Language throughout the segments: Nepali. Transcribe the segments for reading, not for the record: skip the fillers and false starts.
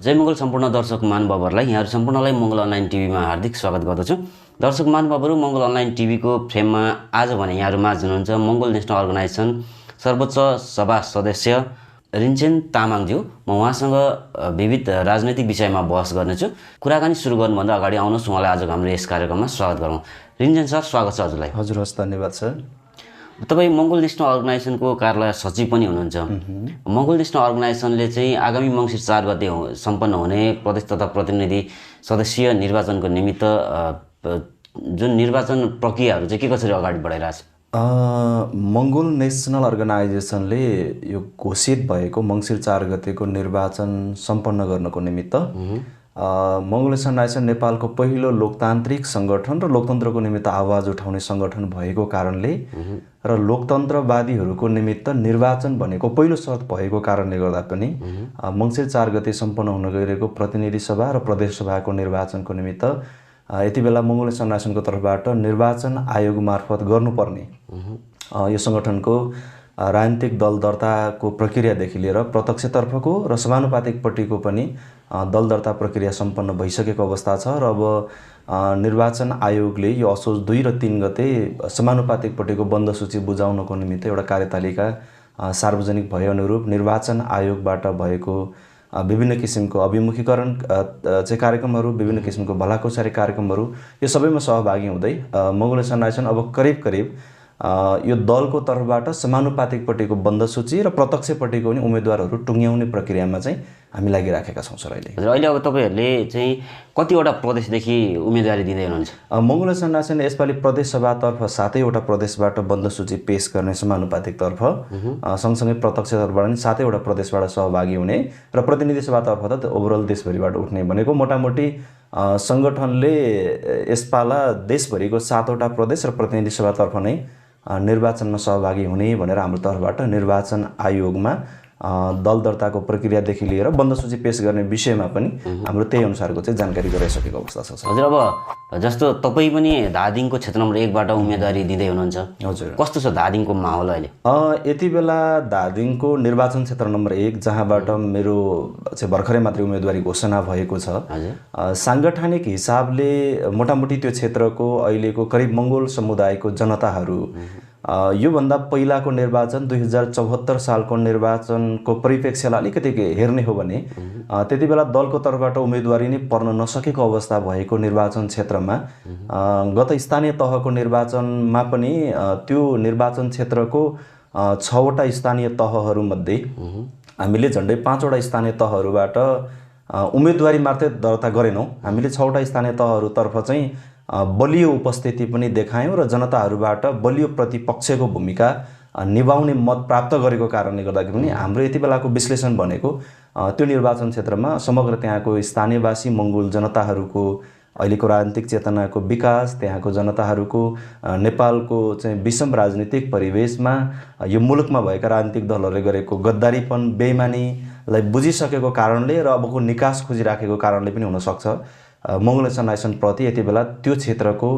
जय मङ्गल सम्पूर्ण दर्शक महानुभावहरूलाई यहाँहरू सम्पूर्णलाई मङ्गल अनलाइन टिभीमा हार्दिक स्वागत गर्दछु। दर्शक महानुभावहरू, मङ्गल अनलाइन टिभीको फ्रेममा आज भने यहाँहरू माझ हुनुहुन्छ मङ्गोल नेसनल अर्गनाइजेसन सर्वोच्च सभा सदस्य रिन्चेन तामाङज्यू। म उहाँसँग विविध राजनैतिक विषयमा बहस गर्नेछु। कुराकानी सुरु गर्नुभन्दा अगाडि आउनुहोस् उहाँलाई आजको हाम्रो यस कार्यक्रममा स्वागत गरौँ। रिन्चेन सर, स्वागत छ हजुरलाई। हजुर, हस्, धन्यवाद सर। तपाईँ मङ्गोल नेसनल अर्गनाइजेसनको कार्यालय सचिव पनि हुनुहुन्छ। मङ्गोल नेसनल अर्गनाइजेसनले चाहिँ आगामी मङ्सिर 4 गते सम्पन्न हुने प्रदेश तथा प्रतिनिधि सदस्यीय निर्वाचनको निमित्त जुन निर्वाचन प्रक्रियाहरू चाहिँ के कसरी अगाडि बढाइरहेछ? मङ्गोल नेसनल अर्गनाइजेसनले यो घोषित भएको मङ्सिर 4 गतेको निर्वाचन सम्पन्न गर्नको निमित्त मङ्गोल नेसनल अर्गनाइजेसन नेपालको पहिलो लोकतान्त्रिक सङ्गठन र लोकतन्त्रको निमित्त आवाज उठाउने सङ्गठन भएको कारणले र लोकतन्त्रवादीहरूको निमित्त निर्वाचन भनेको पहिलो शर्त भएको कारणले गर्दा पनि मङ्सिर 4 गते सम्पन्न हुन गइरहेको प्रतिनिधि सभा र प्रदेश सभाको निर्वाचनको निमित्त यति बेला मङ्गोल नेसनल अर्गनाइजेसनको तर्फबाट निर्वाचन आयोग मार्फत गर्नुपर्ने यो सङ्गठनको राजनीतिक दल दर्ताको प्रक्रियादेखि लिएर प्रत्यक्षतर्फको र समानुपातिकपट्टिको पनि दल दर्ता प्रक्रिया सम्पन्न भइसकेको अवस्था छ र अब निर्वाचन आयोगले यो असोज 2 र 3 गते समानुपातिकपट्टिको बन्द सूची बुझाउनको निमित्त एउटा कार्यतालिका सार्वजनिक भए अनुरूप निर्वाचन आयोगबाट भएको विभिन्न किसिमको अभिमुखीकरण चाहिँ कार्यक्रमहरू, विभिन्न किसिमको भलाकुसारी कार्यक्रमहरू, यो सबैमा सहभागी हुँदै मङ्गोल नेसनल अर्गनाइजेसन अब करिब यो दलको तर्फबाट समानुपातिकपट्टिको बन्द सूची र प्रत्यक्षपट्टिको पनि उम्मेदवारहरू टुङ्ग्याउने प्रक्रियामा चाहिँ हामी लागिराखेका छौँ सर। अहिले अब तपाईँहरूले चाहिँ कतिवटा प्रदेशदेखि उम्मेदवारी दिँदै हुनुहुन्छ? मङ्गोल नेसनल अर्गनाइजेसनले यसपालि प्रदेश सभातर्फ 7वटा प्रदेशबाट बन्द सूची पेश गर्ने समानुपातिकतर्फ सँगसँगै प्रत्यक्षतर्फबाट पनि 7वटा प्रदेशबाट सहभागी हुने र प्रतिनिधि सभातर्फ त ओभरअल देशभरिबाट उठ्ने भनेको मोटामोटी सङ्गठनले यसपाला देशभरिको 7वटा प्रदेश र प्रतिनिधि सभातर्फ नै निर्वाचनमा सहभागी हुने भनेर हाम्रो तर्फबाट निर्वाचन आयोगमा दल दर्ताको प्रक्रियादेखि लिएर बन्द सूची पेश गर्ने विषयमा पनि हाम्रो त्यही अनुसारको चाहिँ जानकारी गराइसकेको अवस्था छ। हजुर, अब जस्तो तपाईँ पनि धादिङको क्षेत्र नम्बर 1 बाट उम्मेदवारी दिँदै हुनुहुन्छ। हजुर, कस्तो छ धादिङको माहौल अहिले? यति बेला धादिङको निर्वाचन क्षेत्र नम्बर 1 जहाँबाट मेरो चाहिँ भर्खरै मात्रै उम्मेदवारी घोषणा भएको छ, साङ्गठनिक हिसाबले मोटामोटी त्यो क्षेत्रको अहिलेको करिब मङ्गोल समुदायको जनताहरू योभन्दा पहिलाको निर्वाचन 2074 सालको निर्वाचनको परिप्रेक्ष्यलाई अलिकति हेर्ने हो भने त्यति बेला दलको तर्फबाट उम्मेदवारी नै पर्न नसकेको अवस्था भएको निर्वाचन क्षेत्रमा गत स्थानीय तहको निर्वाचनमा पनि त्यो निर्वाचन क्षेत्रको 6वटा स्थानीय तहहरूमध्ये हामीले झन्डै 5वटा स्थानीय तहहरूबाट उम्मेदवारी मात्रै दर्ता गरेनौँ। हामीले 6वटा स्थानीय तहहरूतर्फ चाहिँ बलियो उपस्थिति पनि देखायौँ र जनताहरूबाट बलियो प्रतिपक्षको भूमिका निभाउने मत प्राप्त गरेको कारणले गर्दाखेरि पनि हाम्रो यति बेलाको विश्लेषण भनेको त्यो निर्वाचन क्षेत्रमा समग्र त्यहाँको स्थानीयवासी मङ्गोल जनताहरूको अहिलेको राजनीतिक चेतनाको विकास, त्यहाँको जनताहरूको नेपालको चाहिँ विषम राजनीतिक परिवेशमा यो मुलुकमा भएका राजनीतिक दलहरूले गरेको गद्दारीपन, बेइमानीलाई बुझिसकेको कारणले र अबको निकास खोजिराखेको कारणले पनि हुनसक्छ मङ्गोल नेसनल अर्गनाइजेसन प्रति यति बेला त्यो क्षेत्रको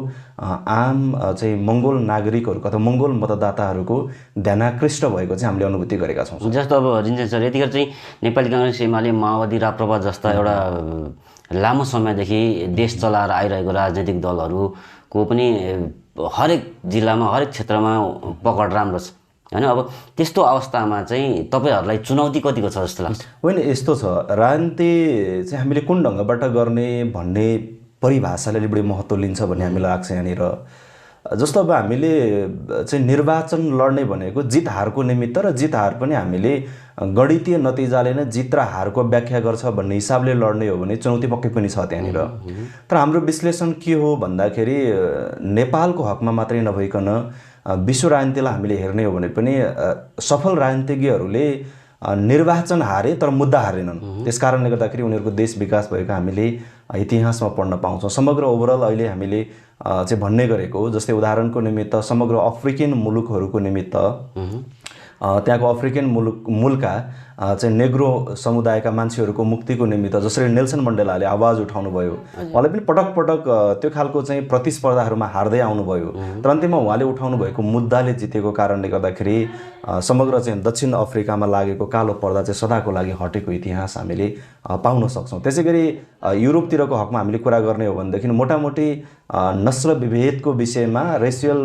आम चाहिँ मङ्गोल नागरिकहरूको अथवा मङ्गोल मतदाताहरूको ध्यानाकृष्ट भएको चाहिँ हामीले अनुभूति गरेका छौँ। जस्तो अब रिन्चेन सर, यतिखेर चाहिँ नेपाली काङ्ग्रेस, एमाले, माओवादी, राप्रपा जस्ता एउटा लामो समयदेखि देश चलाएर आइरहेको राजनैतिक दलहरूको पनि हरेक जिल्लामा हरेक क्षेत्रमा पकड राम्रो छ होइन? अब त्यस्तो अवस्थामा चाहिँ तपाईँहरूलाई चुनौती कतिको छ जस्तो लाग्छ? होइन, यस्तो छ, राजनीति चाहिँ हामीले कुन ढङ्गबाट गर्ने भन्ने परिभाषाले अलि बढी महत्त्व लिन्छ भन्ने हामीलाई लाग्छ यहाँनिर। जस्तो अब हामीले चाहिँ निर्वाचन लड्ने भनेको जित हारको निमित्त र जित हार पनि हामीले गणितीय नतिजाले नै जित र हारको व्याख्या गर्छ भन्ने हिसाबले लड्ने हो भने चुनौती पक्कै पनि छ त्यहाँनिर। तर हाम्रो विश्लेषण के हो भन्दाखेरि नेपालको हकमा मात्रै नभइकन विश्व राजनीतिलाई हामीले हेर्ने हो भने पनि सफल राजनीतिज्ञहरूले निर्वाचन हारे तर मुद्दा हारेनन्। त्यस कारणले गर्दाखेरि उनीहरूको देश विकास भएको हामीले इतिहासमा पढ्न पाउँछौँ। समग्र ओभरअल अहिले हामीले चाहिँ भन्ने गरेको जस्तै उदाहरणको निमित्त समग्र अफ्रिकन मुलुकहरूको निमित्त त्यहाँको अफ्रिकन मूलका चाहिँ नेग्रो समुदायका मान्छेहरूको मुक्तिको निमित्त जसरी नेल्सन मण्डेलाले आवाज उठाउनु भयो, उहाँले पनि पटक पटक त्यो खालको चाहिँ प्रतिस्पर्धाहरूमा हार्दै आउनुभयो, तर अन्तिममा उहाँले उठाउनु भएको मुद्दाले जितेको कारणले गर्दाखेरि समग्र चाहिँ दक्षिण अफ्रिकामा लागेको कालो पर्दा चाहिँ सदाको लागि हटेको इतिहास हामीले पाउन सक्छौँ। त्यसै गरी युरोपतिरको हकमा हामीले कुरा गर्ने हो भनेदेखि मोटामोटी नस्ल विभेदको विषयमा, रेसियल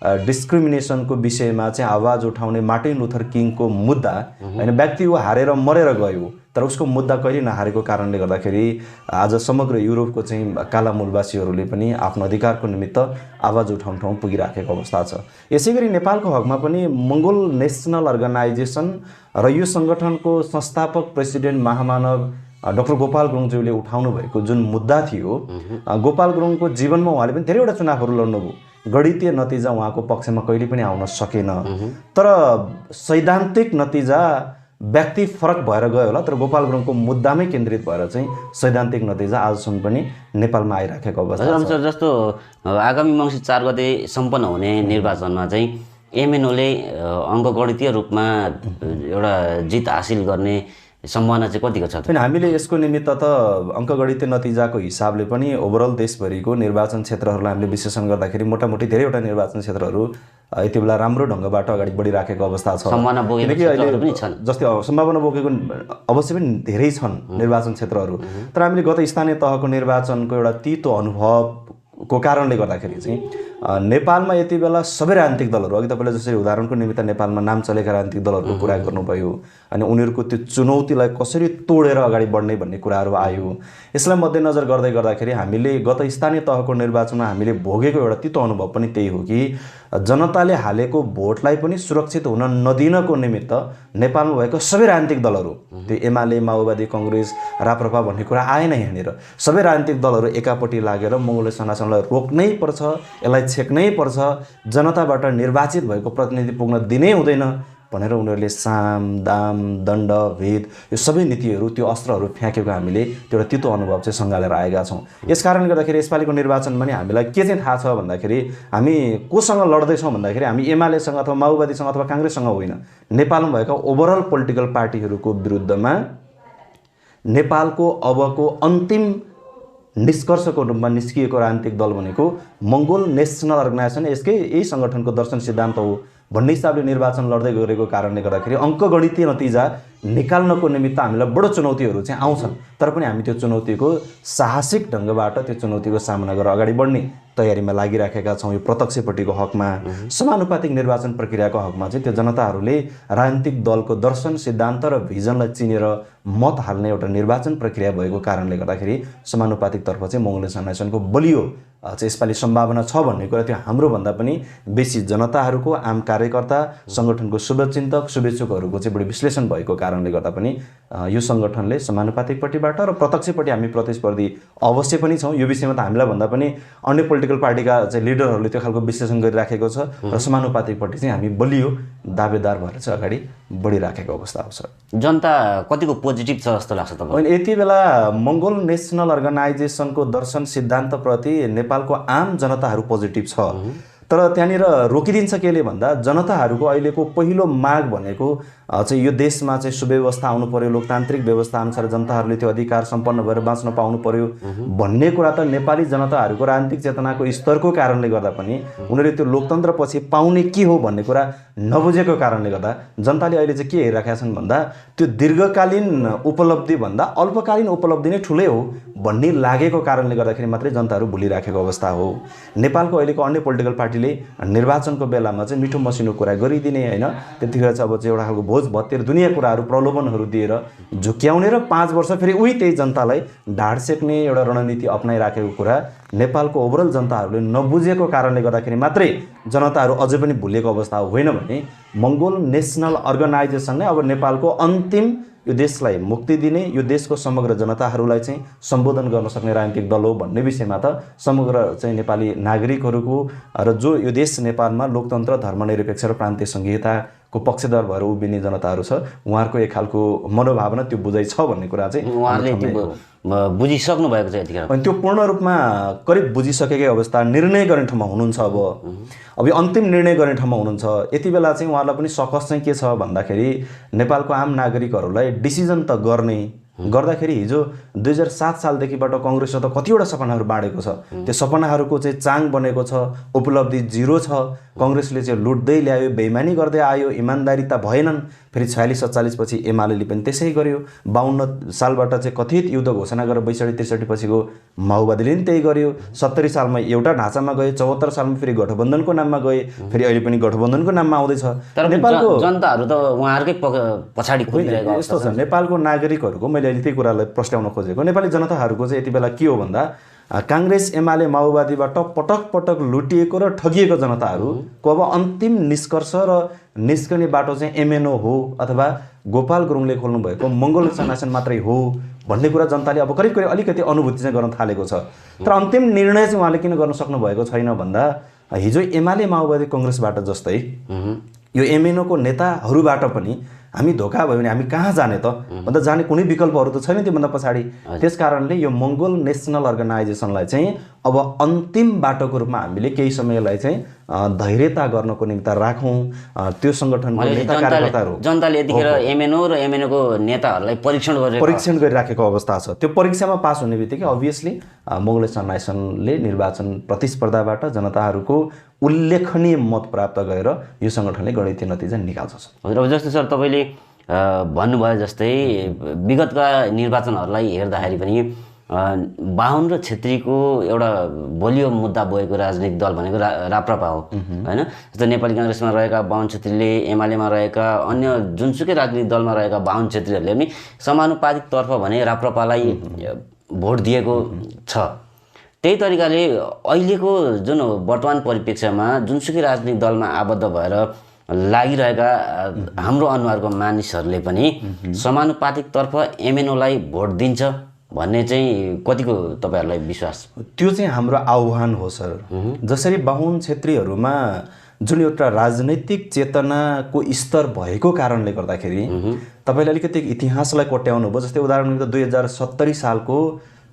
डिस्क्रिमिनेसनको विषयमा चाहिँ आवाज उठाउने मार्टिन लुथर किङको मुद्दा होइन, व्यक्ति ऊ हारेर मरेर गयो तर उसको मुद्दा कहिले नहारेको कारणले गर्दाखेरि आज समग्र युरोपको चाहिँ काला मूलवासीहरूले पनि आफ्नो अधिकारको निमित्त आवाज उठाउन ठाउँ पुगिराखेको अवस्था छ। यसै गरी नेपालको हकमा पनि मङ्गोल नेसनल अर्गनाइजेसन र यो सङ्गठनको संस्थापक प्रेसिडेन्ट महामानव डाक्टर गोपाल गुरुङज्यूले उठाउनु भएको जुन मुद्दा थियो, गोपाल गुरुङको जीवनमा उहाँले पनि धेरैवटा चुनावहरू लड्नुभयो, गणितीय नतिजा उहाँको पक्षमा कहिले पनि आउन सकेन, तर सैद्धान्तिक नतिजा व्यक्ति फरक भएर गयो होला, तर गोपाल गुरुङको मुद्दामै केन्द्रित भएर चाहिँ सैद्धान्तिक नतिजा आजसम्म पनि नेपालमा आइराखेको अवस्था छ। जस्तो आगामी मङ्सिर 4 गते सम्पन्न हुने निर्वाचनमा चाहिँ एमएनओले अङ्कगणितीय रूपमा एउटा जित हासिल गर्ने सम्भावना चाहिँ कतिको छ? हामीले यसको निमित्त त अङ्कगणितीय नतिजाको हिसाबले पनि ओभरअल देशभरिको निर्वाचन क्षेत्रहरूलाई हामीले विश्लेषण गर्दाखेरि मोटामोटी धेरैवटा निर्वाचन क्षेत्रहरू यति बेला राम्रो ढङ्गबाट अगाडि बढिराखेको अवस्था छ। किनकि अहिले जस्तै सम्भावना बोकेको अवश्य पनि धेरै छन् निर्वाचन क्षेत्रहरू, तर हामीले गत स्थानीय तहको निर्वाचनको एउटा तितो अनुभवको कारणले गर्दाखेरि चाहिँ नेपालमा यति बेला सबै राजनीतिक दलहरू, अघि तपाईँले जसरी उदाहरणको निमित्त नेपालमा नाम चलेका राजनीतिक दलहरूको कुरा गर्नुभयो, अनि उनीहरूको त्यो चुनौतीलाई कसरी तोडेर अगाडि बढ्ने भन्ने कुराहरू आयो। यसलाई मध्यनजर गर्दै गर्दाखेरि हामीले गत स्थानीय तहको निर्वाचनमा हामीले भोगेको एउटा तितो अनुभव पनि त्यही हो कि जनताले हालेको भोटलाई पनि सुरक्षित हुन नदिनको निमित्त नेपालमा भएको सबै राजनीतिक दलहरू, त्यो एमाले, माओवादी, कङ्ग्रेस, राप्रपा भन्ने कुरा आएन। यहाँनिर सबै राजनीतिक दलहरू एकापट्टि लागेर मङ्गोले सनासनलाई रोक्नै पर्छ, यसलाई छेक्नै पर्छ, जनताबाट निर्वाचित भएको प्रतिनिधि पुग्न दिनै हुँदैन भनेर उनीहरूले साम, दाम, दण्ड, भेद यो सबै नीतिहरू, त्यो अस्त्रहरू फ्याँकेको हामीले त्यो एउटा तितो अनुभव चाहिँ सँगालेर आएका छौँ। यस कारणले गर्दाखेरि यसपालिको निर्वाचनमा नि हामीलाई के चाहिँ थाहा छ भन्दाखेरि हामी कोसँग लड्दैछौँ भन्दाखेरि हामी एमालेसँग अथवा माओवादीसँग अथवा काङ्ग्रेससँग होइन, नेपालमा भएका ओभरअल पोलिटिकल पार्टीहरूको विरुद्धमा नेपालको अबको अन्तिम निष्कर्षको रूपमा निस्किएको राजनीतिक दल भनेको मङ्गोल नेसनल अर्गनाइजेसन, यसकै यही सङ्गठनको दर्शन सिद्धान्त हो भन्ने हिसाबले निर्वाचन लड्दै गरेको कारणले गर्दाखेरि अङ्कगणितीय नतिजा निकाल्नको निमित्त हामीलाई बडो चुनौतीहरू चाहिँ आउँछन्, तर पनि हामी त्यो चुनौतीको साहसिक ढङ्गबाट त्यो चुनौतीको सामना गरेर अगाडि बढ्ने तयारीमा लागिराखेका छौँ। यो प्रत्यक्षपट्टिको हकमा, समानुपातिक निर्वाचन प्रक्रियाको हकमा चाहिँ त्यो जनताहरूले राजनीतिक दलको दर्शन सिद्धान्त र भिजनलाई चिनेर मत हाल्ने एउटा निर्वाचन प्रक्रिया भएको कारणले गर्दाखेरि समानुपातिकतर्फ चाहिँ मङ्गोल नेसनलाइजेसनको बलियो चाहिँ यसपालि सम्भावना छ भन्ने कुरा त्यो हाम्रो भन्दा पनि बेसी जनताहरूको, आम कार्यकर्ता, सङ्गठनको शुभचिन्तक, शुभेच्छुकहरूको चाहिँ बढी विश्लेषण भएको कारणले गर्दा पनि यो सङ्गठनले समानुपातिकपट्टिबाट र प्रत्यक्षपट्टि हामी प्रतिस्पर्धी अवश्य पनि छौँ। यो विषयमा त हामीलाई भन्दा पनि अन्य पोलिटिकल पार्टीका चाहिँ लिडरहरूले त्यो खालको विश्लेषण गरिराखेको छ र समानुपातिकपट्टि चाहिँ हामी बलियो दावेदार भएर चाहिँ अगाडि बढिराखेको अवस्था आउँछ। जनता कतिको पोजिटिभ छ जस्तो लाग्छ तपाईँ? यति बेला मङ्गोल नेसनल अर्गनाइजेसनको दर्शन सिद्धान्तप्रति नेपालको आम जनताहरू पोजिटिभ छ, तर त्यहाँनिर रोकिदिन्छ केले भन्दा जनताहरूको अहिलेको पहिलो माग भनेको चाहिँ यो देशमा चाहिँ सुव्यवस्था आउनु पर्यो, लोकतान्त्रिक व्यवस्था अनुसार जनताहरूले त्यो अधिकार सम्पन्न भएर बाँच्न पाउनु पर्यो भन्ने कुरा त नेपाली जनताहरूको राजनीतिक चेतनाको स्तरको कारणले गर्दा पनि उनीहरूले त्यो लोकतन्त्रपछि पाउने के हो भन्ने कुरा नबुझेको कारणले गर्दा जनताले अहिले चाहिँ के हेरिराखेका छन् भन्दा त्यो दीर्घकालीन उपलब्धि भन्दा अल्पकालीन उपलब्धि नै ठुलै हो भन्ने लागेको कारणले गर्दाखेरि मात्रै जनताहरू भुलिराखेको अवस्था हो। नेपालको अहिलेको अन्य पोलिटिकल पार्टीले निर्वाचनको बेलामा चाहिँ मिठो मसिनो कुरा गरिदिने होइन, त्यतिखेर चाहिँ अब चाहिँ एउटा खालको भोज भत्तेर दुनियाँ कुराहरू प्रलोभनहरू दिएर झुक्याउने र 5 वर्ष फेरि उही त्यही जनतालाई ढाड सेक्ने एउटा रणनीति अपनाइराखेको कुरा नेपालको ओभरअल जनताहरूले नबुझेको कारणले गर्दाखेरि मात्रै जनताहरू अझै पनि भुलेको अवस्था होइन भने मङ्गोल नेसनल अर्गनाइजेसन नै अब नेपालको अन्तिम यो देशलाई मुक्ति दिने, यो देशको समग्र जनताहरूलाई चाहिँ सम्बोधन गर्न सक्ने राजनीतिक दल हो भन्ने विषयमा त समग्र चाहिँ नेपाली नागरिकहरूको र जो यो देश नेपालमा लोकतन्त्र, धर्मनिरपेक्ष र प्रान्तीय संघीयताको को पक्षधर भएर उभिने जनताहरू छ उहाँहरूको एक खालको मनोभावना त्यो बुझाइ छ भन्ने कुरा चाहिँ उहाँहरूले त्यो बुझिसक्नु भएको छ यतिखेर। अनि त्यो पूर्ण रूपमा करिब बुझिसकेकै अवस्था, निर्णय गर्ने ठाउँमा हुनुहुन्छ। अब यो अन्तिम निर्णय गर्ने ठाउँमा हुनुहुन्छ। यति बेला चाहिँ उहाँहरूलाई पनि सकस चाहिँ के छ भन्दाखेरि नेपालको आम नागरिकहरूलाई डिसिजन त गर्दाखेरि हिजो 2007 सालदेखिबाट कङ्ग्रेसले त कतिवटा सपनाहरू बाँडेको छ, त्यो सपनाहरूको चाहिँ चाङ बनेको छ, उपलब्धि जिरो छ। कङ्ग्रेसले चाहिँ लुट्दै ल्यायो, बेइमानी गर्दै आयो, इमान्दारिता भएनन्। फेरि 46-47 पछि एमाले पनि त्यसै गर्यो। 52 सालबाट चाहिँ कथित युद्ध घोषणा गरेर 62-63 पछिको माओवादीले पनि त्यही गर्यो। 70 सालमा एउटा ढाँचामा गए, 74 सालमा फेरि गठबन्धनको नाममा गए, फेरि अहिले पनि गठबन्धनको नाममा आउँदैछ। तर नेपालको जनताहरू त उहाँहरूकै पछाडि खोजिरहेको यस्तो छ। नेपालको नागरिकहरूको, मैले अहिले त्यही कुरालाई प्रस्ट्याउन खोजेको, नेपाली जनताहरूको चाहिँ यति बेला के हो भन्दा काङ्ग्रेस एमाले माओवादीबाट पटक पटक लुटिएको र ठगिएको जनताहरूको अब अन्तिम निष्कर्ष र निस्कने बाटो चाहिँ एमएनओ हो अथवा गोपाल गुरुङले खोल्नु भएको मङ्गोल सनासन मात्रै हो भन्ने कुरा जनताले अब करिब करिब अलिकति अनुभूति चाहिँ गर्न थालेको छ। तर अन्तिम निर्णय चाहिँ उहाँले किन गर्न सक्नु भएको छैन भन्दा हिजो एमाले माओवादी कङ्ग्रेसबाट जस्तै यो एमएनओको नेताहरूबाट पनि हामी धोका भयो भने हामी कहाँ जाने त भन्दा जाने कुनै विकल्पहरू त छैन त्योभन्दा पछाडि। त्यस कारणले यो मङ्गोल नेसनल अर्गनाइजेसनलाई चाहिँ अब अन्तिम बाटोको रूपमा हामीले केही समयलाई चाहिँ धैर्यता गर्नको निम्ति राखौँ। त्यो सङ्गठनको नेता कार्यकर्ताहरू जनताले यतिखेर एमएनओ र एमएनओको नेताहरूलाई परीक्षण गरिराखेको अवस्था छ। त्यो परीक्षामा पास हुने बित्तिकै अभियसली मङ्गोल सनासनले निर्वाचन प्रतिस्पर्धाबाट जनताहरूको उल्लेखनीय मत प्राप्त गरेर यो सङ्गठनले गणितीय नतिजा निकाल्छ। हजुर, अब जस्तै सर तपाईँले भन्नुभयो जस्तै विगतका निर्वाचनहरूलाई हेर्दाखेरि पनि बाहुन र छेत्रीको एउटा बलियो मुद्दा बोकेको राजनीतिक दल भनेको राप्रपा हो होइन। जस्तै नेपाली काङ्ग्रेसमा रहेका बाहुन छेत्रीले, एमालेमा रहेका अन्य जुनसुकै राजनीतिक दलमा रहेका बाहुन छेत्रीहरूले पनि समानुपातिक तर्फ भने राप्रपालाई भोट दिएको छ। त्यही तरिकाले अहिलेको जुन वर्तमान परिप्रेक्ष्यमा जुनसुकै राजनीतिक दलमा आबद्ध भएर लागिरहेका हाम्रो अनुहारको मानिसहरूले पनि समानुपातिक तर्फ एमएनओलाई भोट दिन्छ भन्ने चाहिँ कतिको तपाईँहरूलाई विश्वास? त्यो चाहिँ हाम्रो आह्वान हो सर। जसरी बाहुन क्षेत्रीहरूमा जुन एउटा राजनैतिक चेतनाको स्तर भएको कारणले गर्दाखेरि तपाईँले अलिकति इतिहासलाई कोट्याउनु भयो। जस्तै उदाहरणको निम्ति 2070 सालको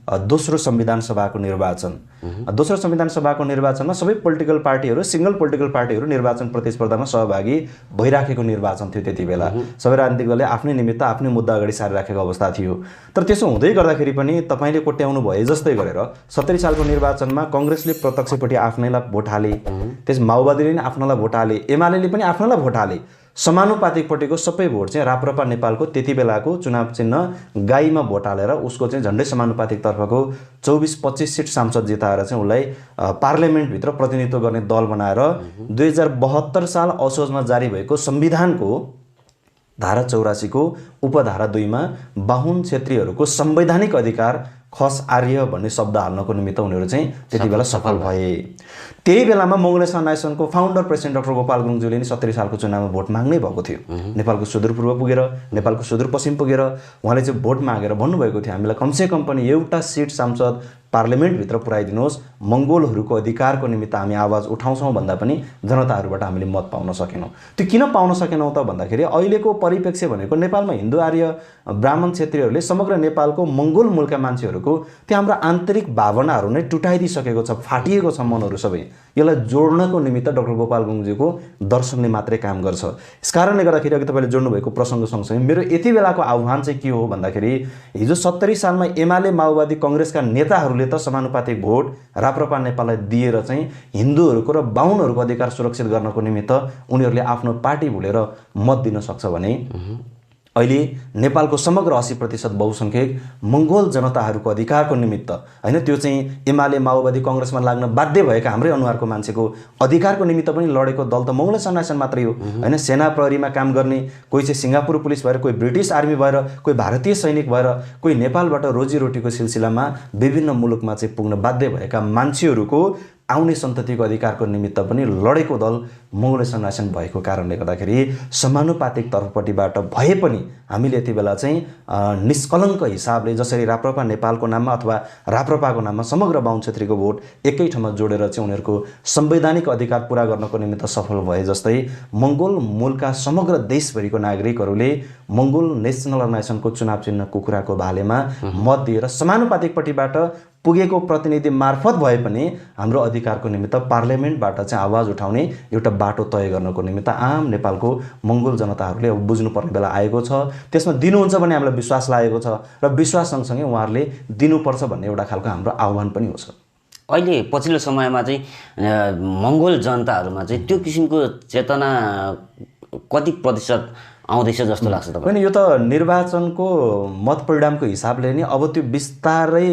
दोस्रो संविधान सभाको निर्वाचनमा सबै पोलिटिकल पार्टीहरू, सिंगल पोलिटिकल पार्टीहरू निर्वाचन प्रतिस्पर्धामा सहभागी भइराखेको निर्वाचन थियो। त्यति बेला सबै राजनीतिक दलले आफ्नै निमित्त आफ्नै मुद्दा अगाडि सारिराखेको अवस्था थियो। तर त्यसो हुँदै गर्दाखेरि पनि तपाईँले कोट्याउनु भए जस्तै गरेर 70 सालको निर्वाचनमा कङ्ग्रेसले प्रत्यक्षपट्टि आफ्नैलाई भोट हाले, त्यस माओवादीले पनि आफ्नैलाई भोट हाले, एमाले पनि आफ्नैलाई भोट हाले। समानुपातिकपट्टिको सबै भोट चाहिँ राप्रपा नेपालको त्यति बेलाको चुनाव चिन्ह गाईमा भोट हालेर उसको चाहिँ झन्डै समानुपातिक तर्फको 24-25 सिट सांसद जिताएर चाहिँ उसलाई पार्लियामेन्टभित्र प्रतिनिधित्व गर्ने दल बनाएर 2072 साल असोजमा जारी भएको संविधानको धारा 84 को उपधारा 2 मा बाहुन क्षेत्रीहरूको संवैधानिक अधिकार खस आर्य भन्ने शब्द हाल्नको निमित्त उनीहरू चाहिँ त्यति बेला सफल भए। त्यही बेलामा मङ्गोल सनासनको फाउन्डर प्रेसिडेन्ट डाक्टर गोपाल गुरुङज्यूले नि 70 सालको चुनावमा भोट माग्नै भएको थियो। नेपालको सुदूरपूर्व पुगेर, नेपालको सुदूरपश्चिम पुगेर उहाँले चाहिँ भोट मागेर भन्नुभएको थियो हामीलाई कमसेकम पनि एउटा सिट सांसद पार्लियामेन्टभित्र पुर्याइदिनुहोस्, मङ्गोलहरूको अधिकारको निमित्त हामी आवाज उठाउँछौँ भन्दा पनि जनताहरूबाट हामीले मत पाउन सकेनौँ। त्यो किन पाउन सकेनौँ त भन्दाखेरि अहिलेको परिप्रेक्ष्य भनेको नेपालमा हिन्दू आर्य ब्राह्मण क्षेत्रीहरूले समग्र नेपालको मङ्गोल मूलका मान्छेहरूको त्यो हाम्रो आन्तरिक भावनाहरू नै टुटाइदिइसकेको छ, फाटिएको छ मनहरू सबै। यसलाई जोड्नको निमित्त डाक्टर गोपाल गुरुङज्यूको दर्शनले मात्रै काम गर्छ। यसकारणले गर्दाखेरि अघि तपाईँले जोड्नुभएको प्रसङ्ग सँगसँगै मेरो यति बेलाको आह्वान चाहिँ के हो भन्दाखेरि हिजो 70 सालमा एमाले माओवादी कङ्ग्रेसका नेताहरूले त समानुपातिक भोट राप्रपा नेपाललाई दिएर चाहिँ हिन्दूहरूको र बाहुनहरूको अधिकार सुरक्षित गर्नको निमित्त उनीहरूले आफ्नो पार्टी भुलेर मत दिन सक्छ भने अहिले नेपालको समग्र 80% बहुसंख्यक मङ्गोल जनताहरूको अधिकारको निमित्त हैन, त्यो चाहिँ एमाले माओवादी कङ्ग्रेसमा लाग्न बाध्य भएका हाम्रै अनुहारको मान्छेको अधिकारको निमित्त पनि लडेको दल त मङ्गोल सनासन मात्रै हो हैन। सेना प्रहरीमा काम गर्ने, कोही चाहिँ सिङ्गापुर पुलिस भएर, कोही ब्रिटिस आर्मी भएर, कोही भारतीय सैनिक भएर, कोही नेपालबाट रोजीरोटीको सिलसिलामा विभिन्न मुलुकमा चाहिँ पुग्न बाध्य भएका मान्छेहरूको आउने सन्ततिको अधिकारको निमित्त पनि लडेको दल मङ्गोल नेसनल आर्गनाइजेसन भएको कारणले गर्दाखेरि समानुपातिक तर्फपट्टिबाट भए पनि हामीले यति बेला चाहिँ निष्कलङ्क हिसाबले जसरी राप्रपा नेपालको नाममा अथवा राप्रपाको नाममा समग्र बाहुन क्षेत्रीको भोट एकै ठाउँमा जोडेर चाहिँ उनीहरूको संवैधानिक अधिकार पुरा गर्नको निमित्त सफल भए जस्तै मङ्गोल मूलका समग्र देशभरिको नागरिकहरूले मङ्गोल नेसनल अर्गनाइजेसनको चुनाव चिन्हको कुराको बारेमा मत दिएर समानुपातिकपट्टिबाट पुगेको प्रतिनिधि मार्फत भए पनि हाम्रो अधिकारको निमित्त पार्लियामेन्टबाट चाहिँ आवाज उठाउने एउटा बाटो तय गर्नको निमित्त आम नेपालको मङ्गोल जनताहरूले अब बुझ्नुपर्ने बेला आएको छ। त्यसमा दिनुहुन्छ भने हामीलाई विश्वास लागेको छ र विश्वास सँगसँगै उहाँहरूले दिनुपर्छ भन्ने एउटा खालको हाम्रो आह्वान पनि हो। अहिले पछिल्लो समयमा चाहिँ मङ्गोल जनताहरूमा चाहिँ त्यो किसिमको चेतना कति प्रतिशत आउँदैछ जस्तो लाग्छ तपाईँ? होइन, यो त निर्वाचनको मत परिणामको हिसाबले नि अब त्यो बिस्तारै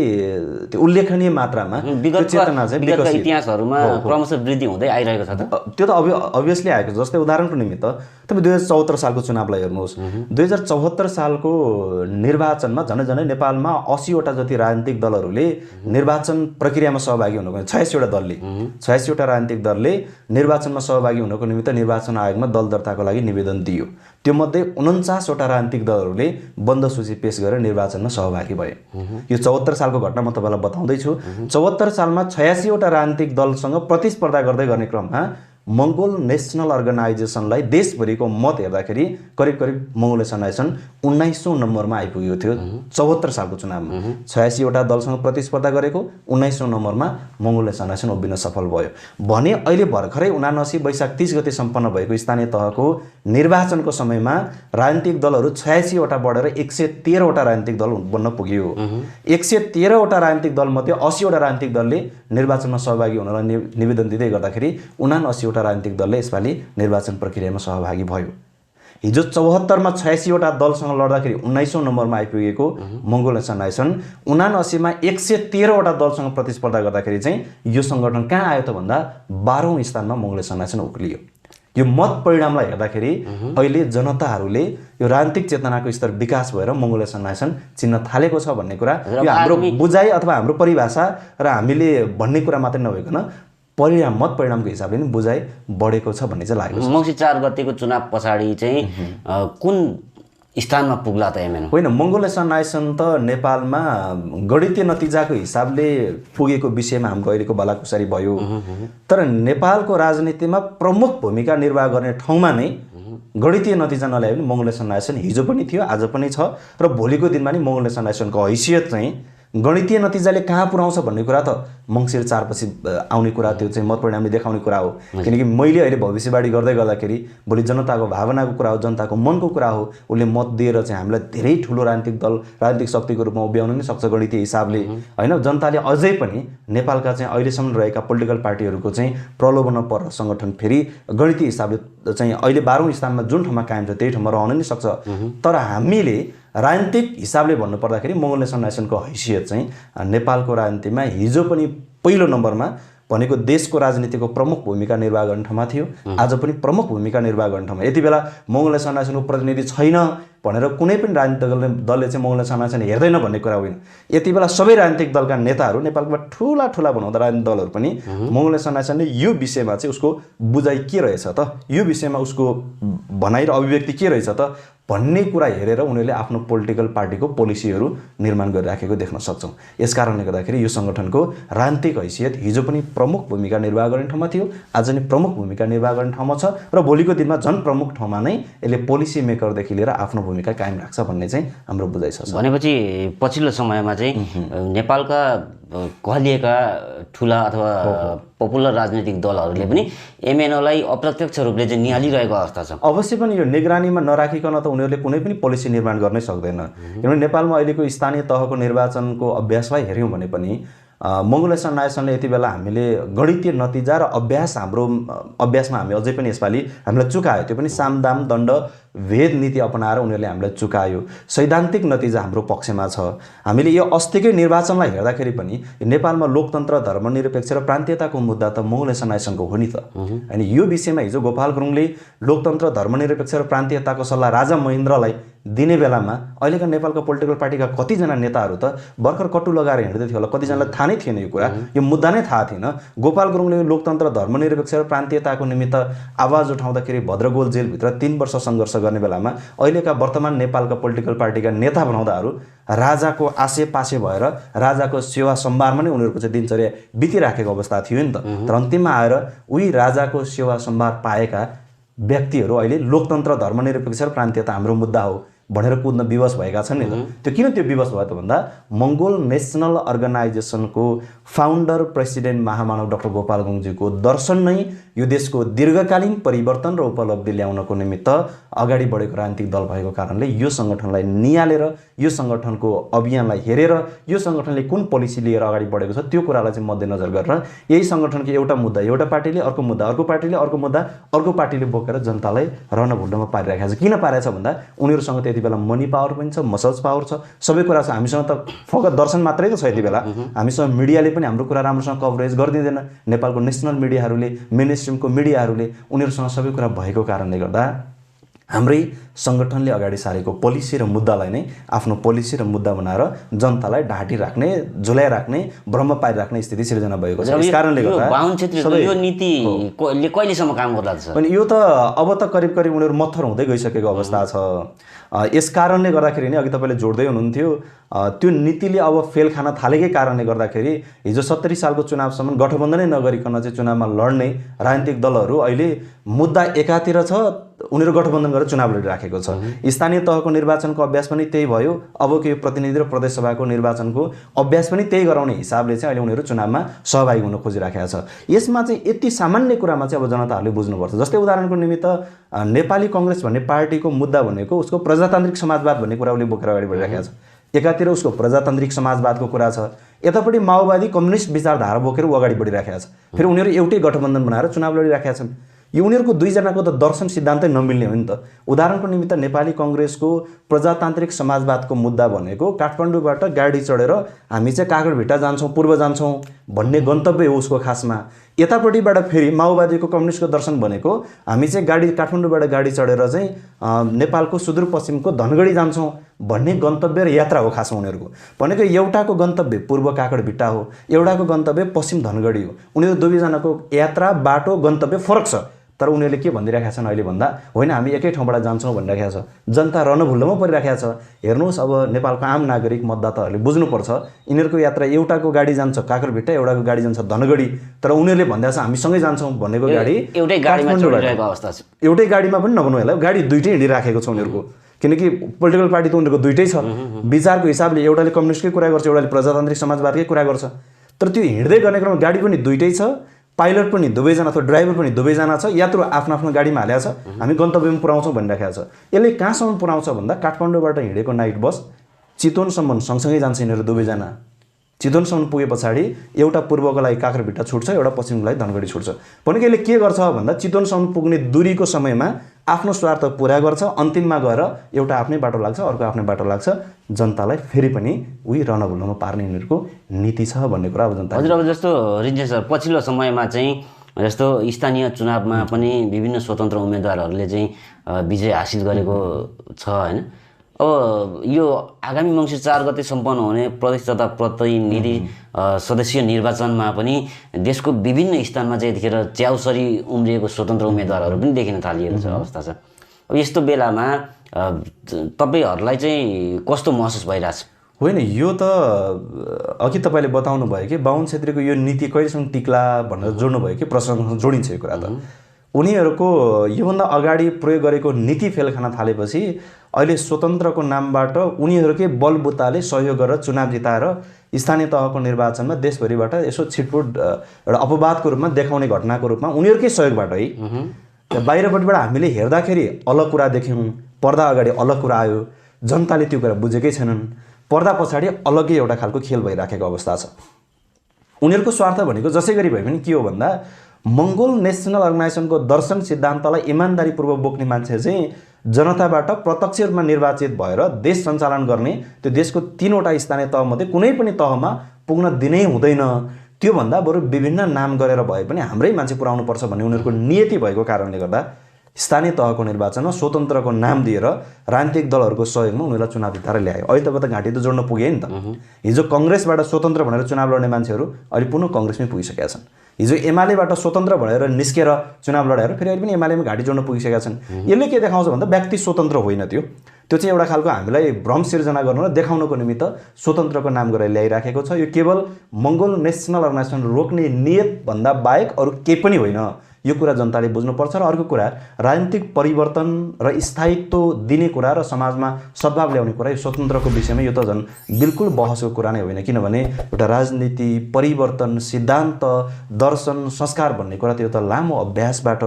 त्यो उल्लेखनीय मात्रामा चेतना चाहिँ इतिहासहरूमा क्रमशः वृद्धि हुँदै आइरहेको छ। त्यो त अभियसली आएको छ। जस्तै उदाहरणको निमित्त तपाईँ 2074 सालको चुनावलाई हेर्नुहोस्। 2074 सालको निर्वाचनमा झन्डै नेपालमा 80वटा जति राजनीतिक दलहरूले निर्वाचन प्रक्रियामा सहभागी हुनको 86वटा दलले 86वटा राजनीतिक दलले निर्वाचनमा सहभागी हुनको निमित्त निर्वाचन आयोगमा दल दर्ताको लागि निवेदन दियो। त्यो मध्ये 49वटा राजनीतिक दलहरूले बन्द सूची पेश गरेर निर्वाचनमा सहभागी भए। यो 74 सालको घटना म तपाईँलाई बताउँदैछु। 74 सालमा 86वटा राजनीतिक दलसँग प्रतिस्पर्धा गर्दै गर्ने क्रममा मङ्गोल नेसनल अर्गनाइजेसनलाई देशभरिको मत हेर्दाखेरि करिब मङ्गोल नेसनल अर्गनाइजेसन 19औं नम्बरमा आइपुगेको थियो 74 सालको चुनावमा। 86वटा दलसँग प्रतिस्पर्धा गरेको 19औं नम्बरमा मङ्गोल नेसनल अर्गनाइजेसन उभिन सफल भयो भने अहिले भर्खरै 79 वैशाख 30 गते सम्पन्न भएको स्थानीय तहको निर्वाचनको समयमा राजनीतिक दलहरू 86वटा बढेर 113वटा राजनीतिक दल बन्न पुग्यो। 113वटा राजनीतिक दलमध्ये 80वटा राजनीतिक दलले निर्वाचनमा सहभागी हुनलाई निवेदन दिँदै गर्दाखेरि 79वटा राजनीतिक दलले यसपालि निर्वाचन प्रक्रियामा सहभागी भयो। हिजो 74 मा 86वटा दलसँग लड्दाखेरि 19औं नम्बरमा आइपुगेको मङ्गोल नेसनल अर्गनाइजेसन 79 मा 113वटा दलसँग प्रतिस्पर्धा गर्दाखेरि चाहिँ यो संगठन कहाँ आयो त भन्दा 12औं स्थानमा मङ्गोल नेसनल अर्गनाइजेसन उक्लियो। यो मत परिणामलाई हेर्दाखेरि अहिले जनताहरूले यो राजनीतिक चेतनाको स्तर विकास भएर मङ्गोल नेसनल अर्गनाइजेसन चिन्न थालेको छ भन्ने कुरा यो हाम्रो बुझाइ अथवा हाम्रो परिभाषा र हामीले भन्ने कुरा मात्रै नभइकन परिणाम मत परिणामको हिसाबले नि बुझाइ बढेको छ भन्ने चाहिँ लागेको छ। मङ्सिर 4 गतेको चुनाव पछाडि चाहिँ कुन स्थानमा पुग्ला त एमएन? होइन, मङ्गोल नेसनल अर्गनाइजेसन त नेपालमा गणितीय नतिजाको हिसाबले पुगेको विषयमा हाम्रो अहिलेको भलाकुसारी भयो। तर नेपालको राजनीतिमा प्रमुख भूमिका निर्वाह गर्ने ठाउँमा नै गणितीय नतिजा नल्याए पनि मङ्गोल नेसनल अर्गनाइजेसन हिजो पनि थियो, आज पनि छ र भोलिको दिनमा नि मङ्गोल नेसनल अर्गनाइजेसनको हैसियत चाहिँ गणितीय नतिजाले कहाँ पुर्याउँछ भन्ने कुरा त मङ्सिर 4 पछि आउने कुरा, त्यो चाहिँ मत परिणामले देखाउने कुरा हो। किनकि मैले अहिले भविष्यवाणी गर्दै गर्दाखेरि भोलि जनताको भावनाको कुरा हो, जनताको मनको कुरा हो। उसले मत दिएर चाहिँ हामीलाई धेरै ठुलो राजनीतिक दल राजनीतिक शक्तिको रूपमा उभ्याउन नि सक्छ गणितीय हिसाबले, होइन। जनताले अझै पनि नेपालका चाहिँ अहिलेसम्म रहेका पोलिटिकल पार्टीहरूको चाहिँ प्रलोभनमा पर सङ्गठन फेरि गणितीय हिसाबले चाहिँ अहिले 12औं स्थानमा जुन ठाउँमा कायम छ त्यही ठाउँमा रहन नि सक्छ। तर हामीले राजनीतिक हिसाबले भन्नुपर्दाखेरि मङ्गोल नेसनल अर्गनाइजेसनको हैसियत चाहिँ नेपालको राजनीतिमा हिजो पनि पहिलो नम्बरमा भनेको देशको राजनीतिको प्रमुख भूमिका निर्वाह गर्ने ठाउँमा थियो, आज पनि प्रमुख भूमिका निर्वाह गर्ने ठाउँमा। यति बेला मङ्गोल नेसनल अर्गनाइजेसनको प्रतिनिधि छैन भनेर कुनै पनि राजनीतिक दलले चाहिँ मङ्गोल नेसनल अर्गनाइजेसन हेर्दैन भन्ने कुरा होइन। यति बेला सबै राजनीतिक दलका नेताहरू नेपालमा ठुला बनाउँदा राजनीतिक दलहरू पनि मङ्गोल नेसनल अर्गनाइजेसनले यो विषयमा चाहिँ उसको बुझाइ के रहेछ त, यो विषयमा उसको भनाइ र अभिव्यक्ति के रहेछ त भन्ने कुरा हेरेर उनीहरूले आफ्नो पोलिटिकल पार्टीको पोलिसीहरू निर्माण गरिराखेको देख्न सक्छौँ। यस कारणले गर्दाखेरि यो सङ्गठनको राजनीतिक हैसियत हिजो पनि प्रमुख भूमिका निर्वाह गर्ने ठाउँमा थियो, आज नि प्रमुख भूमिका निर्वाह गर्ने ठाउँमा छ र भोलिको दिनमा झन् प्रमुख ठाउँमा नै यसले पोलिसी मेकरदेखि लिएर आफ्नो भूमिका कायम राख्छ भन्ने चाहिँ हाम्रो बुझाइ छ। भनेपछि पछिल्लो समयमा चाहिँ नेपालका कहलिएका ठुला अथवा पपुलर राजनीतिक दलहरूले पनि एमएनओलाई अप्रत्यक्ष रूपले चाहिँ निहालिरहेको अवस्था छ। अवश्य पनि यो निगरानीमा नराखिकन त उनीहरूले कुनै पनि पोलिसी निर्माण गर्नै सक्दैन। किनभने नेपालमा अहिलेको स्थानीय तहको निर्वाचनको अभ्यासलाई हेऱ्यौँ भने पनि मङ्गोल नेसनल अर्गनाइजेसनले यति बेला हामीले गणितीय नतिजा र हाम्रो अभ्यासमा हामी अझै पनि यसपालि हामीलाई चुकायो। त्यो पनि सामदाम दण्ड भेद नीति अपनाएर उनीहरूले हामीलाई चुकायो। सैद्धान्तिक नतिजा हाम्रो पक्षमा छ। हामीले यो अस्तिकै निर्वाचनलाई हेर्दाखेरि पनि नेपालमा लोकतन्त्र, धर्मनिरपेक्ष र प्रान्तीयताको मुद्दा त मङ्गोल नेसनल अर्गनाइजेसनको हो नि त, होइन। यो विषयमा हिजो गोपाल गुरुङले लोकतन्त्र, धर्मनिरपेक्ष र प्रान्तीयताको सल्लाह राजा महेन्द्रलाई दिने बेलामा अहिलेका नेपालका पोलिटिकल पार्टीका कतिजना नेताहरू त भर्खर कट्टु लगाएर हिँड्दै थियो होला, कतिजनालाई थाहा नै थिएन यो कुरा, यो मुद्दा नै थाहा थिएन। गोपाल गुरुङले लोकतन्त्र धर्मनिरपेक्ष र प्रान्तीयताको निमित्त आवाज उठाउँदाखेरि भद्रगोल जेलभित्र 3 वर्ष सङ्घर्ष गर्ने बेलामा अहिलेका वर्तमान नेपालका पोलिटिकल पार्टीका नेता बनाउँदाहरू राजाको आशे पासे भएर राजाको सेवा सम्भारमा नै उनीहरूको चाहिँ दिनचर्या बितिराखेको अवस्था थियो नि त। तर अन्तिममा आएर उही राजाको सेवा सम्भार पाएका व्यक्तिहरू अहिले लोकतन्त्र धर्मनिरपेक्ष र प्रान्तीयता हाम्रो मुद्दा हो भनेर कुद्न विवश भएका छन् नि त। त्यो किन त्यो विवश भयो त भन्दा मङ्गोल नेसनल अर्गनाइजेसनको फाउन्डर प्रेसिडेन्ट महामानव डाक्टर गोपाल गुरुङजीको दर्शन नै यो देशको दीर्घकालीन परिवर्तन र उपलब्धि ल्याउनको निमित्त अगाडि बढेको राजनीतिक दल भएको कारणले यो सङ्गठनलाई नियालेर, यो सङ्गठनको अभियानलाई हेरेर, यो सङ्गठनले कुन पोलिसी लिएर अगाडि बढेको छ त्यो कुरालाई चाहिँ मध्यनजर गरेर यही सङ्गठनको एउटा मुद्दा एउटा पार्टीले, अर्को मुद्दा अर्को पार्टीले, अर्को मुद्दा अर्को पार्टीले बोकेर जनतालाई रणभुण्डमा पारिराखेको छ। किन पारेको छ भन्दा उनीहरूसँग त्यति बेला मनी पावर पनि छ, मसल्स पावर छ, सबै कुरा छ। हामीसँग त फकत दर्शन मात्रै त छ यति बेला, हामीसँग मिडियाले पनि हाम्रो कुरा राम्रोसँग कभरेज गरिदिँदैन। नेपालको नेसनल मिडियाहरूले, मेन स्ट्रिमको मिडियाहरूले उनीहरूसँग सबै कुरा भएको कारणले गर्दा हाम्रै सङ्गठनले अगाडि सारेको पोलिसी र मुद्दालाई नै आफ्नो पोलिसी र मुद्दा बनाएर जनतालाई ढाँटी राख्ने, झुलाइराख्ने, भ्रम पारिराख्ने स्थिति सिर्जना भएको छ। यस कारणले गर्दा बाहुन छेत्रीको यो नीतिले कहिलेसम्म काम गर्ला छ? अनि यो त अब त करिब करिब उनीहरू मत्थर हुँदै गइसकेको अवस्था छ। यस कारणले गर्दाखेरि नै अघि तपाईँले जोड्दै हुनुहुन्थ्यो त्यो नीतिले अब फेल खान थालेकै कारणले गर्दाखेरि हिजो 70 सालको चुनावसम्म गठबन्धनै नगरिकन चाहिँ चुनावमा लड्ने राजनीतिक दलहरू अहिले मुद्दा एकातिर छ, उनीहरू गठबन्धन गरेर चुनाव लडिराखेको छ। स्थानीय तहको निर्वाचनको अभ्यास पनि त्यही भयो, अबको यो प्रतिनिधि र प्रदेश सभाको निर्वाचनको अभ्यास पनि त्यही गराउने हिसाबले चाहिँ अहिले उनीहरू चुनावमा सहभागी हुन खोजिराखेका छ। यसमा चाहिँ यति सामान्य कुरामा चाहिँ अब जनताहरूले बुझ्नुपर्छ। जस्तै उदाहरणको निमित्त नेपाली कङ्ग्रेस भन्ने पार्टीको मुद्दा भनेको उसको प्रजातान्त्रिक समाजवाद भन्ने कुरा उसले बोकेर अगाडि बढिराखेको छ। एकातिर उसको प्रजातान्त्रिक समाजवादको कुरा छ, यतापट्टि माओवादी कम्युनिस्ट विचारधारा बोकेर ऊ अगाडि बढिराखेका छ। फेरि उनीहरू एउटै गठबन्धन बनाएर चुनाव लडिराखेका छन्। यो उनीहरूको दुईजनाको त दर्शन सिद्धान्तै नमिल्ने हो नि त। उदाहरणको निमित्त नेपाली कङ्ग्रेसको प्रजातान्त्रिक समाजवादको मुद्दा भनेको काठमाडौँबाट गाडी चढेर हामी चाहिँ काकरभिट्टा जान्छौँ, पूर्व जान्छौँ भन्ने गन्तव्य हो उसको खासमा। यतापट्टिबाट फेरि माओवादीको कम्युनिस्टको दर्शन भनेको हामी चाहिँ काठमाडौँबाट गाडी चढेर चाहिँ नेपालको सुदूरपश्चिमको धनगढी जान्छौँ भन्ने गन्तव्य र यात्रा हो खासमा उनीहरूको। भनेको एउटाको गन्तव्य पूर्व काकरभिट्टा हो, एउटाको गन्तव्य पश्चिम धनगढी हो। उनीहरू दुवैजनाको यात्रा, बाटो, गन्तव्य फरक छ। तर उनीहरूले के भनिराखेका छन् अहिले भन्दा होइन हामी एकै ठाउँबाट जान्छौँ भनिराखेका छ। जनता रणभुल्लोमा परिराखेका छ। हेर्नुहोस् अब नेपालको आम नागरिक मतदाताहरूले बुझ्नुपर्छ यिनीहरूको यात्रा एउटाको गाडी जान्छ काकरभिट्टा, एउटाको गाडी जान्छ धनगढी, तर उनीहरूले भन्दैछ हामी सँगै जान्छौँ भनेको गाडी एउटै गाडीमा चढिरहेको अवस्था छ। एउटै गाडीमा पनि नभन्नु होला, गाडी दुइटै हिँडिराखेको छ उनीहरूको। किनकि पोलिटिकल पार्टी त उनीहरूको दुइटै छ। विचारको हिसाबले एउटाले कम्युनिस्टकै कुरा गर्छ, एउटाले प्रजातान्त्रिक समाजवादकै कुरा गर्छ। तर त्यो हिँड्दै गर्ने क्रममा गाडी पनि दुइटै छ, पाइलट पनि दुवैजना अथवा ड्राइभर पनि दुवैजना छ, यात्रु आफ्नो आफ्नो गाडीमा हालेको छ, हामी गन्तव्यमा पुऱ्याउँछौँ भनिराखेको छ। यसले कहाँसम्म पुऱ्याउँछ भन्दा काठमाडौँबाट हिँडेको नाइट बस चितवनसम्म सँगसँगै जान्छ यिनीहरू दुवैजना। चितवनसम्म पुगे पछाडि एउटा पूर्वको लागि काकरभिट्टा छुट्छ, एउटा पश्चिमको लागि धनगढी छुट्छ। भनेको यसले के गर्छ भन्दा चितवनसम्म पुग्ने दूरीको समयमा आफ्नो स्वार्थ पुरा गर्छ, अन्तिममा गएर एउटा आफ्नै बाटो लाग्छ, अर्को आफ्नै बाटो लाग्छ। जनतालाई फेरि पनि उही रणभुल्लोमा पार्ने यिनीहरूको नीति छ भन्ने कुरा अब जनता। हजुर, अब जस्तो रिन्जे सर पछिल्लो समयमा चाहिँ जस्तो स्थानीय चुनावमा पनि विभिन्न स्वतन्त्र उम्मेदवारहरूले चाहिँ विजय हासिल गरेको छ होइन। अब यो आगामी मङ्सिर 4 गते सम्पन्न हुने प्रदेश तथा प्रतिनिधि सदस्यीय निर्वाचनमा पनि देशको विभिन्न स्थानमा चाहिँ यतिखेर च्याउसरी उम्रिएको स्वतन्त्र उम्मेदवारहरू पनि देखिन थालिएको छ अवस्था छ। अब यस्तो बेलामा तपाईँहरूलाई चाहिँ कस्तो महसुस भइरहेछ? होइन, यो त अघि तपाईँले बताउनु भयो कि बाहुन छेत्रीको यो नीति कहिलेसम्म टिक्ला भनेर जोड्नु भयो कि प्रश्नसँग जोडिन्छ यो कुरा त। उनीहरूको योभन्दा अगाडि प्रयोग गरेको नीति फेल खान थालेपछि अहिले स्वतन्त्रको नामबाट उनीहरूकै बलबुताले सहयोग गरेर चुनाव जिताएर स्थानीय तहको निर्वाचनमा देशभरिबाट यसो छिटपुट एउटा अपवादको रूपमा देखाउने घटनाको रूपमा उनीहरूकै सहयोगबाट है बाहिरपट्टिबाट हामीले हेर्दाखेरि अलग कुरा देख्यौँ, पर्दा अगाडि अलग कुरा आयो, जनताले त्यो कुरा बुझेकै छैनन्। पर्दा पछाडि अलग्गै एउटा खालको खेल भइराखेको अवस्था छ। उनीहरूको स्वार्थ भनेको जसै गरी भए पनि के हो भन्दा मङ्गोल नेसनल अर्गनाइजेसनको दर्शन सिद्धान्तलाई इमान्दारीपूर्वक बोक्ने मान्छे चाहिँ जनताबाट प्रत्यक्ष रूपमा निर्वाचित भएर देश सञ्चालन गर्ने, त्यो देशको 3वटा स्थानीय तहमध्ये कुनै पनि तहमा पुग्न दिनै हुँदैन। त्योभन्दा बरु विभिन्न नाम गरेर भए पनि हाम्रै मान्छे पुऱ्याउनु पर्छ भन्ने उनीहरूको नियति भएको कारणले गर्दा स्थानीय तहको निर्वाचनमा स्वतन्त्रको नाम दिएर राजनीतिक दलहरूको सहयोगमा उनीहरूलाई चुनाव जिताएर ल्यायो। अहिले त घाँटी त जोड्न पुगे नि त। हिजो कङ्ग्रेसबाट स्वतन्त्र भनेर चुनाव लड्ने मान्छेहरू अहिले पुनः कङ्ग्रेसमै पुगिसकेका छन्। हिजो एमालेबाट स्वतन्त्र भनेर निस्केर चुनाव लडाएर फेरि अहिले पनि एमालेमा घाँटी जोड्न पुगिसकेका छन्। यसले के देखाउँछ भन्दा व्यक्ति स्वतन्त्र होइन, त्यो चाहिँ एउटा खालको हामीलाई भ्रम सिर्जना गर्नु र देखाउनको निमित्त स्वतन्त्रको नाम गरेर ल्याइराखेको छ। यो केवल मङ्गोल नेसनल अर्गनाइजेसन रोक्ने नियतभन्दा बाहेक अरू केही पनि होइन। यो कुरा जनताले बुझ्नुपर्छ। र अर्को कुरा, राजनीतिक परिवर्तन र स्थायित्व दिने कुरा र समाजमा सद्भाव ल्याउने कुरा, यो स्वतन्त्रको विषयमा यो त झन् बिल्कुल बहसको कुरा नै होइन। किनभने एउटा राजनीति परिवर्तन, सिद्धान्त, दर्शन, संस्कार भन्ने कुरा त यो त लामो अभ्यासबाट,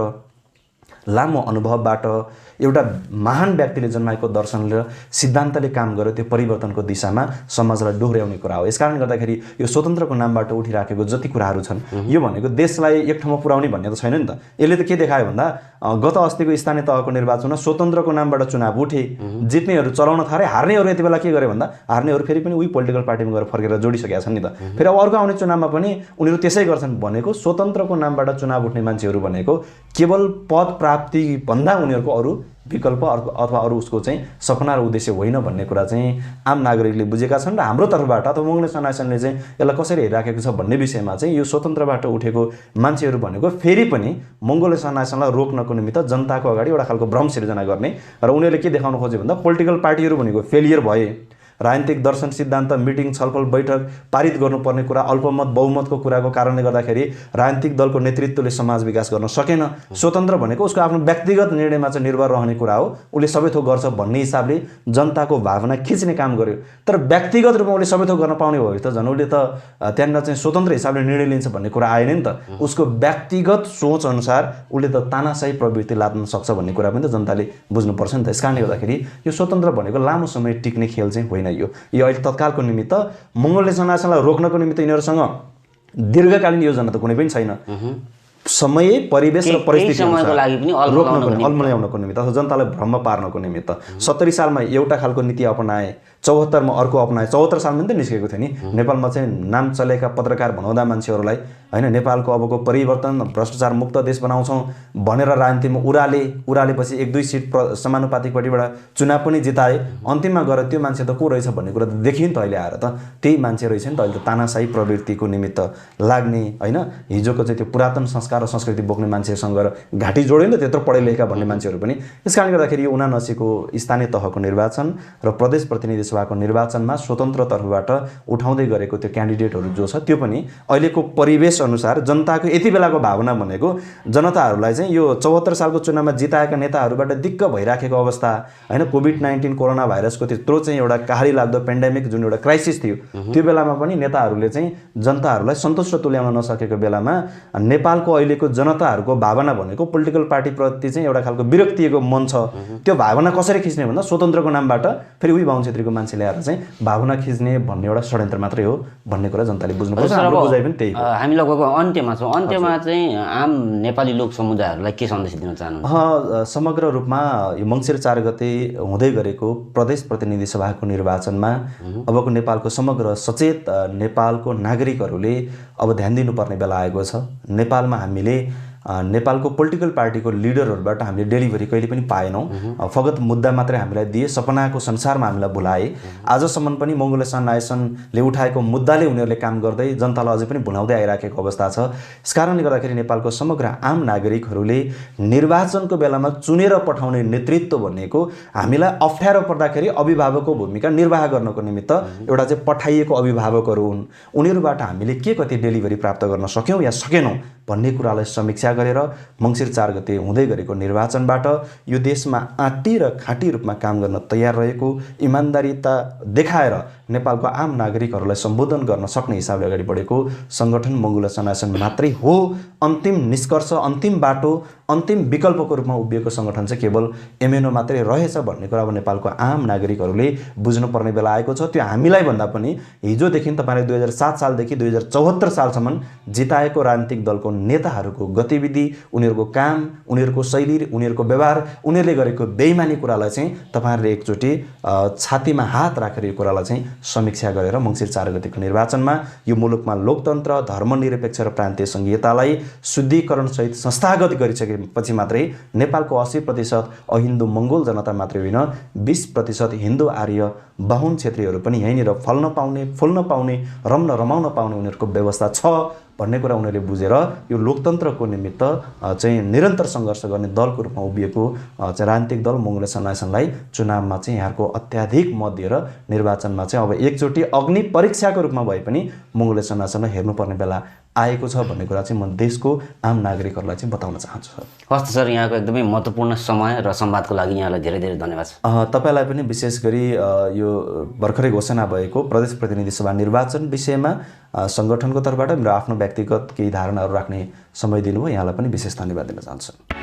लामो अनुभवबाट एउटा महान व्यक्तिले जन्माएको दर्शन र सिद्धान्तले काम गर्यो त्यो परिवर्तनको दिशामा समाजलाई डोहोर्याउने कुरा हो। यसकारणले गर्दाखेरि यो स्वतन्त्रको नामबाट उठिराखेको जति कुराहरू छन् यो भनेको देशलाई एक ठाउँमा पुर्याउने भन्ने त छैन नि त। यसले त के देखायो भन्दा गत अस्तिको स्थानीय तहको निर्वाचनमा स्वतन्त्रको नामबाट चुनाव उठे, जित्नेहरू चलाउन थाले, हार्नेहरू यति बेला के गरे भन्दा हार्नेहरू फेरि पनि उही पोलिटिकल पार्टीमा गएर फर्केर जोडिसकेका छन् नि त। फेरि अब अर्को आउने चुनावमा पनि उनीहरू त्यसै गर्छन्। भनेको स्वतन्त्रको नामबाट चुनाव उठ्ने मान्छेहरू भनेको केवल पद प्राप्ति भन्दा उनीहरूको अरू विकल्प अथवा अरू उसको चाहिँ सपना र उद्देश्य होइन भन्ने कुरा चाहिँ आम नागरिकले बुझेका छन्। र हाम्रो तर्फबाट अथवा मङ्गोल नेसनल अर्गनाइजेसनले चाहिँ यसलाई कसरी हेरिराखेको छ भन्ने विषयमा चाहिँ यो स्वतन्त्रबाट उठेको मान्छेहरू भनेको फेरि पनि मङ्गोल नेसनल अर्गनाइजेसनलाई रोक्नको निमित्त जनताको अगाडि एउटा खालको भ्रम सिर्जना गर्ने र उनीहरूले के देखाउन खोजे भन्दा पोलिटिकल पार्टीहरू भनेको फेलियर भए, राजनीतिक दर्शन सिद्धान्त मिटिङ छलफल बैठक पारित गर्नुपर्ने कुरा अल्पमत बहुमतको कुराको कारणले गर्दाखेरि राजनीतिक दलको नेतृत्वले समाज विकास गर्न सकेन। स्वतन्त्र भनेको उसको आफ्नो व्यक्तिगत निर्णयमा चाहिँ निर्भर रहने कुरा हो, उसले सबै थोक गर्छ भन्ने हिसाबले जनताको भावना खिच्ने काम गर्यो। तर व्यक्तिगत रूपमा उसले सबै थोक गर्न पाउने भयो त झन् उसले त त्यहाँनिर चाहिँ स्वतन्त्र हिसाबले निर्णय लिन्छ भन्ने कुरा आएन नि त। उसको व्यक्तिगत सोच अनुसार उसले त तानाशाही प्रवृत्ति लाद्न सक्छ भन्ने कुरा पनि त जनताले बुझ्नुपर्छ नि त। यसकारणले गर्दाखेरि यो स्वतन्त्र भनेको लामो समय टिक्ने खेल चाहिँ होइन। यो अहिले तत्कालको निमित्त मङ्गोल नेसनल अर्गनाइजेसनलाई रोक्नको निमित्त यिनीहरूसँग दीर्घकालीन योजना त कुनै पनि छैन। समय परिवेश र परिस्थितिको लागि पनि अल्मल्याउनको निमित्त अथवा जनतालाई भ्रम पार्नको निमित्त 70 सालमा एउटा खालको नीति अपनाए, 74 मा अर्को अपनाए। 74 सालमा नि त निस्केको थियो नि नेपालमा चाहिँ नाम चलेका पत्रकार भनाउँदा मान्छेहरूलाई हैन नेपालको अबको परिवर्तन भ्रष्टाचार मुक्त देश बनाउँछौँ भनेर राजनीतिमा उरालेपछि 1-2 सिट समानुपातिकपट्टिबाट चुनाव पनि जिताए। अन्तिममा गएर त्यो मान्छे त को रहेछ भन्ने कुरा त देखियो नि त अहिले आएर त त्यही मान्छे रहेछ नि त। अहिले त तानाशाही प्रवृत्तिको निमित्त लाग्ने हैन हिजोको चाहिँ त्यो पुरातन संस्कार र संस्कृति बोक्ने मान्छेसँग घाँटी जोड्यो नि त त्यत्रो पढे लेखेका भन्ने मान्छेहरू पनि। यसकारणले गर्दाखेरि यो 79को स्थानीय तहको निर्वाचन र प्रदेश प्रतिनिधि सभाको निर्वाचनमा स्वतन्त्र तर्फबाट उठाउँदै गरेको त्यो क्यान्डिडेटहरू जो छ त्यो पनि अहिलेको परिवेश अनुसार जनताको यति बेलाको भावना भनेको जनताहरूलाई चाहिँ यो 74 सालको चुनावमा जिताएका नेताहरूबाट दिक्क भइराखेको अवस्था हैन कोभिड-19 कोरोना भाइरसको त्यत्रो चाहिँ एउटा कहाली लाग्दो पेन्डेमिक जुन एउटा क्राइसिस थियो त्यो बेलामा पनि नेताहरूले चाहिँ जनताहरूलाई सन्तुष्ट तुल्याउन नसकेको बेलामा नेपालको अहिलेको जनताहरूको भावना भनेको पोलिटिकल पार्टी प्रति चाहिँ एउटा खालको विरक्तिको मन छ। त्यो भावना कसरी खिच्ने भन्दा स्वतन्त्रको नामबाट फेरि उही बाहुन क्षेत्रीको मान्छे ल्याएर चाहिँ भावना खिच्ने भन्ने एउटा षड्यन्त्र मात्रै हो भन्ने कुरा जनताले बुझ्नुपर्छ। हाम्रो बुझाइ पनि त्यही हो। हामी लगभग अन्त्यमा छौँ। अन्त्यमा चाहिँ आम नेपाली लोक समुदायहरूलाई के सन्देश दिन चाहनुहुन्छ? समग्र रूपमा यो मङ्सिर 4 गते हुँदै गरेको प्रदेश प्रतिनिधि सभाको निर्वाचनमा अबको नेपालको समग्र सचेत नेपालको नागरिकहरूले अब ध्यान दिनुपर्ने बेला आएको छ। नेपालमा हामीले नेपालको पोलिटिकल पार्टीको लिडरहरूबाट हामीले डेलिभरी कहिले पनि पाएनौँ। फगत मुद्दा मात्रै हामीलाई दिए, सपनाको संसारमा हामीलाई भुलाए। आजसम्म पनि मङ्गोल नेसनल अर्गनाइजेसनले उठाएको मुद्दाले उनीहरूले काम गर्दै जनतालाई अझै पनि भुलाउँदै आइराखेको अवस्था छ। यसकारणले गर्दाखेरि नेपालको समग्र आम नागरिकहरूले निर्वाचनको बेलामा चुनेर पठाउने नेतृत्व भनेको हामीलाई अप्ठ्यारो पर्दाखेरि अभिभावकको भूमिका निर्वाह गर्नको निमित्त एउटा चाहिँ पठाइएको अभिभावकहरू हुन्। उनीहरूबाट हामीले के कति डेलिभरी प्राप्त गर्न सक्यौँ या सकेनौँ भन्ने कुरालाई समीक्षा गरेर मङ्सिर 4 गते हुँदै गरेको निर्वाचनबाट यो देशमा आँटी र खाँटी रूपमा काम गर्न तयार रहेको इमान्दारिता देखाएर नेपालको आम नागरिकहरूलाई सम्बोधन गर्न सक्ने हिसाबले अगाडि बढेको सङ्गठन मङ्गोल नेसनल अर्गनाइजेसन मात्रै हो। अन्तिम निष्कर्ष, अन्तिम बाटो, अन्तिम विकल्पको रूपमा उभिएको सङ्गठन चाहिँ केवल एमएनओ मात्रै रहेछ भन्ने कुरा अब नेपालको आम नागरिकहरूले बुझ्नुपर्ने बेला आएको छ। त्यो हामीलाई भन्दा पनि हिजोदेखि तपाईँले 2007 सालदेखि 2074 सालसम्म जिताएको राजनीतिक दलको नेताहरूको गतिविधि, उनीहरूको काम, उनीहरूको शैली, उनीहरूको व्यवहार, उनीहरूले गरेको बेइमानी कुरालाई चाहिँ तपाईँहरूले एकचोटि छातीमा हात राखेर यो कुरालाई चाहिँ समीक्षा गरेर मङ्सिर 4 गतेको निर्वाचनमा यो मुलुकमा लोकतन्त्र, धर्मनिरपेक्ष र प्रान्तीय संघीयतालाई शुद्धिकरणसहित संस्थागत गरिसकेपछि मात्रै नेपालको 80% अहिन्दू मङ्गोल जनता मात्रै होइन 20% हिन्दू आर्य बाहुन क्षेत्रीहरू पनि यहीँनिर फल्न पाउने, फुल्न पाउने, रम्न रमाउन पाउने उनीहरूको व्यवस्था छ भन्ने कुरा उनीहरूले बुझेर यो लोकतन्त्रको निमित्त चाहिँ निरन्तर सङ्घर्ष गर्ने दलको रूपमा उभिएको चाहिँ राजनीतिक दल मङ्गोले सन्नासनलाई चुनावमा चाहिँ यहाँको अत्याधिक मत दिएर निर्वाचनमा चाहिँ अब एकचोटि अग्नि परीक्षाको रूपमा भए पनि मङ्गोले सन्नासनलाई हेर्नुपर्ने बेला आएको छ भन्ने कुरा चाहिँ म देशको आम नागरिकहरूलाई चाहिँ बताउन चाहन्छु। हस् सर, यहाँको एकदमै महत्त्वपूर्ण समय र संवादको लागि यहाँलाई धेरै धेरै धन्यवाद छ। तपाईँलाई पनि विशेष गरी यो भर्खरै घोषणा भएको प्रदेश प्रतिनिधि सभा निर्वाचन विषयमा सङ्गठनको तर्फबाट मेरो आफ्नो व्यक्तिगत केही धारणाहरू राख्ने समय दिनुभयो, यहाँलाई पनि विशेष धन्यवाद दिन चाहन्छु।